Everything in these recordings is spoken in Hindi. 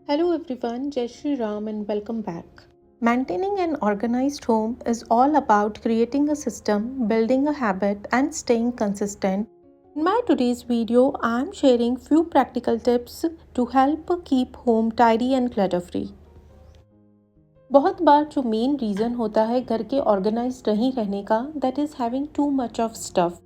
Hello everyone, Jai Shri Ram and welcome back. Maintaining an organized home is all about creating a system, building a habit and staying consistent. In my today's video, I am sharing few practical tips to help keep home tidy and clutter free. बहुत बार जो मेन रीज़न होता है घर के ऑर्गेनाइज्ड नहीं रहने का, that is having too much of stuff.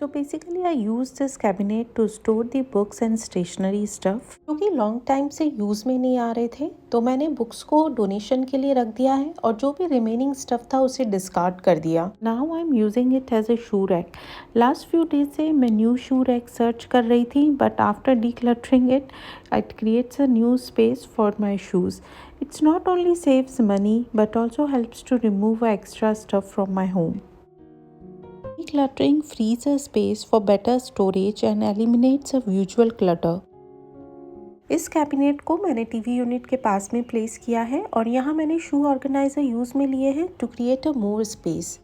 So basically I use this cabinet to store the books and stationery stuff क्योंकि लॉन्ग टाइम से यूज़ में नहीं आ रहे थे तो मैंने बुक्स को डोनेशन के लिए रख दिया है और जो भी रिमेनिंग स्टफ था उसे डिस्कार्ड कर दिया. Now I am using it as a shoe rack. Last few days से मैं न्यू शू रैक सर्च कर रही थी but after decluttering it creates a new space for my shoes. It's not only saves money but also helps to remove extra stuff from my home. Decluttering frees a space for better storage and eliminates a visual clutter. इस कैबिनेट को मैंने टीवी यूनिट के पास में प्लेस किया है और यहाँ मैंने शू ऑर्गेनाइजर यूज़ में लिए हैं to create a more space.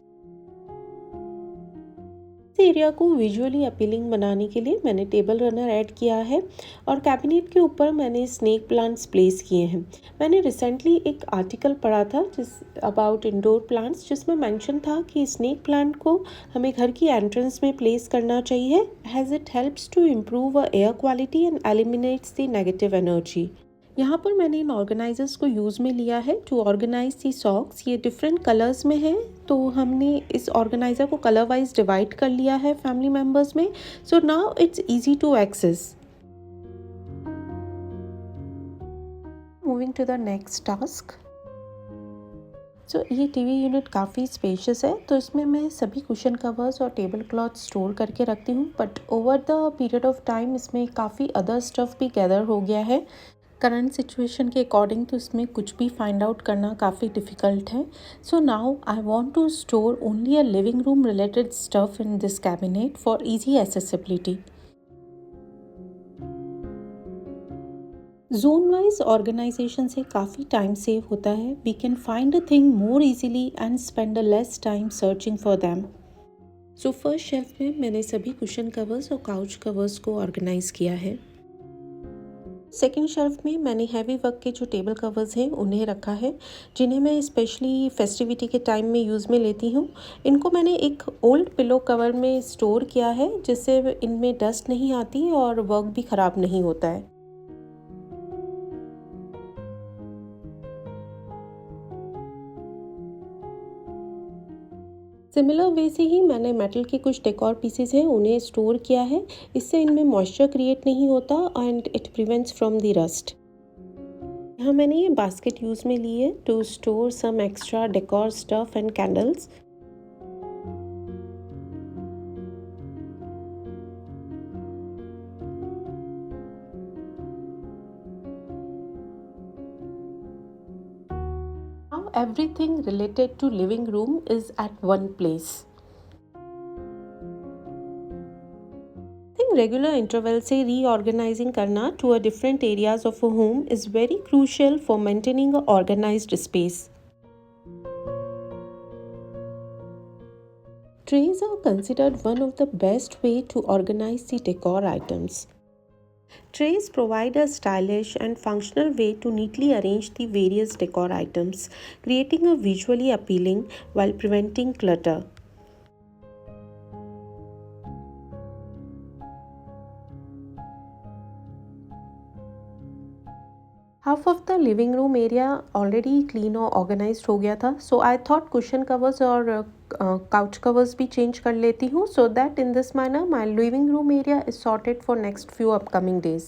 इस एरिया को विजुअली अपीलिंग बनाने के लिए मैंने टेबल रनर ऐड किया है और कैबिनेट के ऊपर मैंने स्नेक प्लांट्स प्लेस किए हैं. मैंने रिसेंटली एक आर्टिकल पढ़ा था अबाउट इंडोर प्लांट्स जिसमें मेंशन था कि स्नेक प्लांट को हमें घर की एंट्रेंस में प्लेस करना चाहिए as it helps to improve air quality and eliminates the negative energy. यहाँ पर मैंने इन ऑर्गेनाइजर्स को यूज़ में लिया है टू ऑर्गेनाइज दी सॉक्स. ये डिफरेंट कलर्स में हैं तो हमने इस ऑर्गेनाइज़र को कलर वाइज डिवाइड कर लिया है फैमिली मेम्बर्स में. So now it's easy to access. Moving to the next task. So ये टीवी यूनिट काफ़ी स्पेशियस है तो इसमें मैं सभी कुशन कवर्स और टेबल क्लॉथ स्टोर करके रखती हूँ but over the period of time इसमें काफ़ी अदर स्टफ़ भी गैदर हो गया है. करंट सिचुएशन के अकॉर्डिंग तो इसमें कुछ भी फाइंड आउट करना काफ़ी डिफ़िकल्ट है. So now I want to store only a living room related stuff in this cabinet for easy accessibility. Zone wise organisation से काफ़ी टाइम सेव होता है. We can find a thing more easily and spend a less time searching for them. So first shelf में मैंने सभी कुशन कवर्स और काउच कवर्स को ऑर्गेनाइज किया है. सेकेंड शेल्फ में मैंने हैवी वर्क के जो टेबल कवर्स हैं उन्हें रखा है जिन्हें मैं स्पेशली फेस्टिविटी के टाइम में यूज़ में लेती हूँ. इनको मैंने एक ओल्ड पिलो कवर में स्टोर किया है जिससे इनमें डस्ट नहीं आती और वर्क भी ख़राब नहीं होता है. सिमिलर वे से ही मैंने मेटल के कुछ डेकोर पीसेस हैं उन्हें स्टोर किया है. इससे इनमें मॉइस्चर क्रिएट नहीं होता and it prevents from the rust. यहाँ मैंने ये बास्केट यूज़ में ली है to store some extra decor stuff and candles. Now everything related to living room is at one place. Regular interval से रीऑर्गेनाइजिंग करना to a different areas of a home is very crucial for maintaining a organised space. Trays are considered one of the best way to organize the decor items. Trays provide a stylish and functional way to neatly arrange the various decor items, creating a visually appealing while preventing clutter. Half of the living room area already clean और ऑर्गेनाइज्ड हो गया था सो आई थॉट कुशन कवर्स और काउच कवर्स भी चेंज कर लेती हूँ so that in this manner my living room area is sorted for next few upcoming days.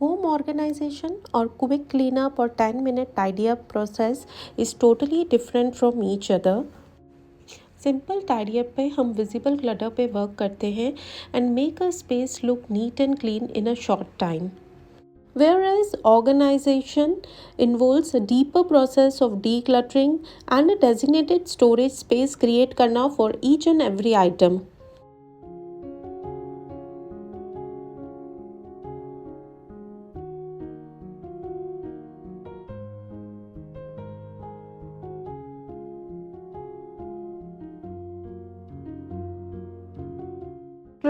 Home organization or quick cleanup or 10-minute tidy up process is totally different from each other. Simple tidy up पे हम विजिबल क्लटर पे वर्क करते हैं and make a space look neat and clean in a short time. Whereas organization involves a deeper process of decluttering and a designated storage space create करना for each and every item.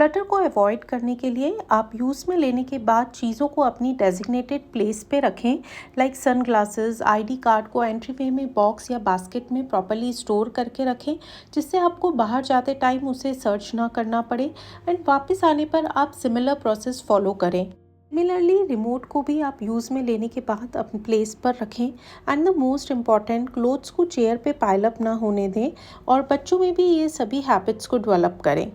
Clutter को अवॉइड करने के लिए आप यूज़ में लेने के बाद चीज़ों को अपनी डेजिग्नेटेड प्लेस पे रखें, like sunglasses, ID card को एंट्री वे में बॉक्स या बास्केट में प्रॉपर्ली स्टोर करके रखें, जिससे आपको बाहर जाते टाइम उसे सर्च ना करना पड़े एंड वापस आने पर आप सिमिलर प्रोसेस फॉलो करें। सिमिलरली रिमोट को भी आप यूज़ में लेने के बाद अपने प्लेस पर रखें and the most important, clothes को चेयर पे पाइल अप ना होने दें और बच्चों में भी ये सभी हैबिट्स को डेवलप करें।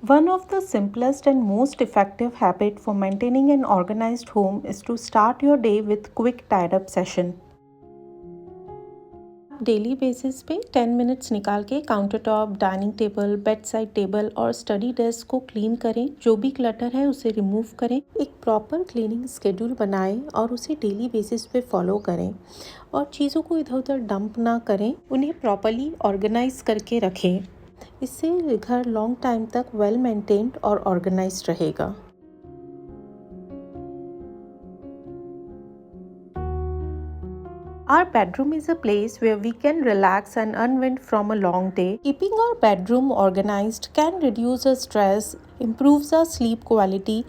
One of the simplest and most effective habit for maintaining an organized home is to start your day with quick tidy-up session. Daily basis पे 10 मिनट्स निकाल के counter top, dining table, bed side table और स्टडी डेस्क को क्लीन करें। जो भी क्लटर है उसे रिमूव करें। एक प्रॉपर क्लीनिंग स्केड्यूल बनाएं और उसे डेली बेसिस पे फॉलो करें और चीज़ों को इधर उधर डंप ना करें, उन्हें प्रॉपरली ऑर्गेनाइज करके रखें। इससे घर लॉन्ग टाइम तक वेल मेंटेन्ड और ऑर्गेनाइज्ड रहेगा। Our bedroom is a place where we can relax and unwind from a long day. Keeping our bedroom organized can reduce our stress, improves our sleep quality,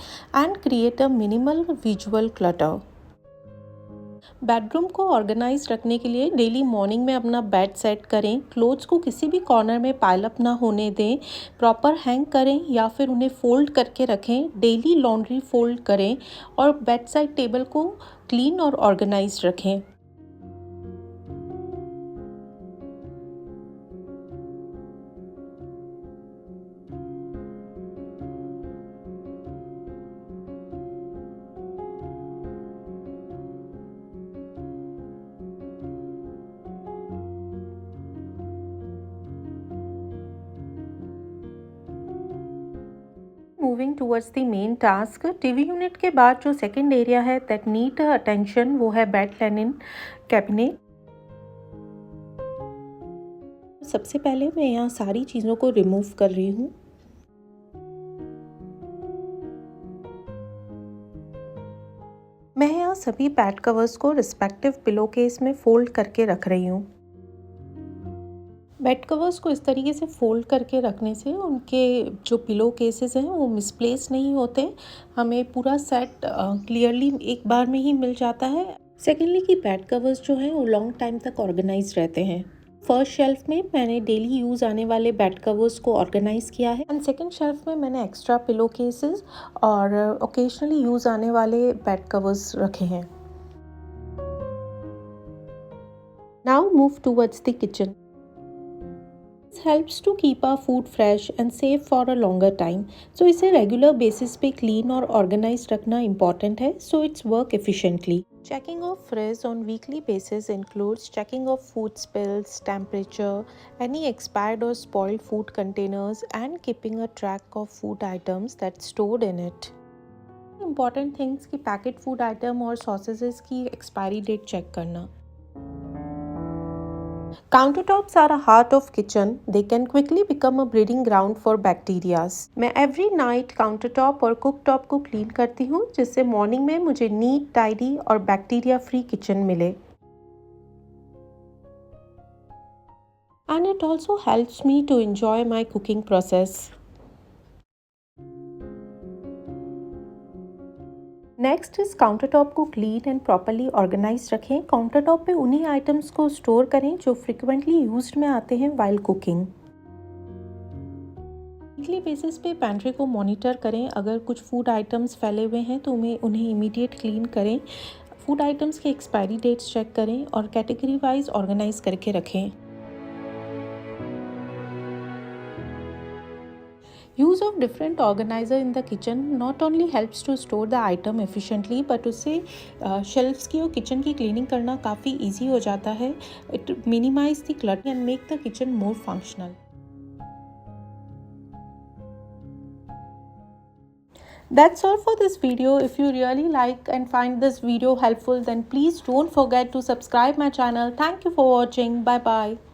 and create a minimal visual clutter. Bedroom को ऑर्गेनाइज रखने के लिए डेली मॉर्निंग में अपना बेड सेट करें। क्लोथ्स को किसी भी कॉर्नर में पाइल अप ना होने दें, प्रॉपर हैंग करें या फिर उन्हें फोल्ड करके रखें। डेली लॉन्ड्री फोल्ड करें और बेड साइड टेबल को क्लीन और ऑर्गेनाइज रखें। Moving towards the main task, TV unit के बाद जो सेकंड एरिया है दैट नीड अटेंशन वो है बेड लिनन कैबिनेट। सबसे पहले मैं यहाँ सारी चीज़ों को रिमूव कर रही हूँ। मैं यहाँ सभी बेड कवर्स को रिस्पेक्टिव पिलो केस में फोल्ड करके रख रही हूँ। बेड कवर्स को इस तरीके से फोल्ड करके रखने से उनके जो पिलो केसेस हैं वो मिसप्लेस नहीं होते, हमें पूरा सेट क्लियरली एक बार में ही मिल जाता है। सेकेंडली कि बेड कवर्स जो हैं वो लॉन्ग टाइम तक ऑर्गेनाइज रहते हैं। फर्स्ट शेल्फ में मैंने डेली यूज़ आने वाले बेड कवर्स को ऑर्गेनाइज किया है एंड सेकेंड शेल्फ में मैंने एक्स्ट्रा पिलो केसेस और ओकेजनली यूज़ आने वाले बेड कवर्स रखे हैं। Now move towards the kitchen. This helps to keep our food fresh and safe for a longer time. So इसे regular basis पे clean और organized रखना important है, so it's work efficiently. Checking of fridge on weekly basis includes checking of food spills, temperature, any expired or spoiled food containers, and keeping a track of food items that's stored in it. Important things कि packet food item और sauces की expiry date check करना. Countertops are a heart of kitchen. They can quickly become a breeding ground for bacteria. मैं every night countertop और cooktop को clean करती हूँ, जिससे morning में मुझे neat, tidy और bacteria free kitchen मिले. And it also helps me to enjoy my cooking process. Next इस काउंटरटॉप को क्लीन एंड प्रॉपरली ऑर्गेनाइज रखें। काउंटरटॉप पे उन्हीं आइटम्स को स्टोर करें जो फ्रिक्वेंटली यूज्ड में आते हैं वाइल कुकिंग। वीकली बेसिस पे पैंट्री को मॉनिटर करें। अगर कुछ फूड आइटम्स फैले हुए हैं तो उन्हें इमीडिएट क्लीन करें। फूड आइटम्स के एक्सपायरी डेट्स चेक करें और कैटेगरी वाइज ऑर्गेनाइज करके रखें। Use of different organizer in the kitchen not only helps to store the item efficiently but उससे shelves की और kitchen की cleaning करना काफ़ी easy हो जाता है. It minimize the clutter and make the kitchen more functional. That's all for this video. If you really like and find this video helpful, then please don't forget to subscribe my channel. Thank you for watching. Bye bye.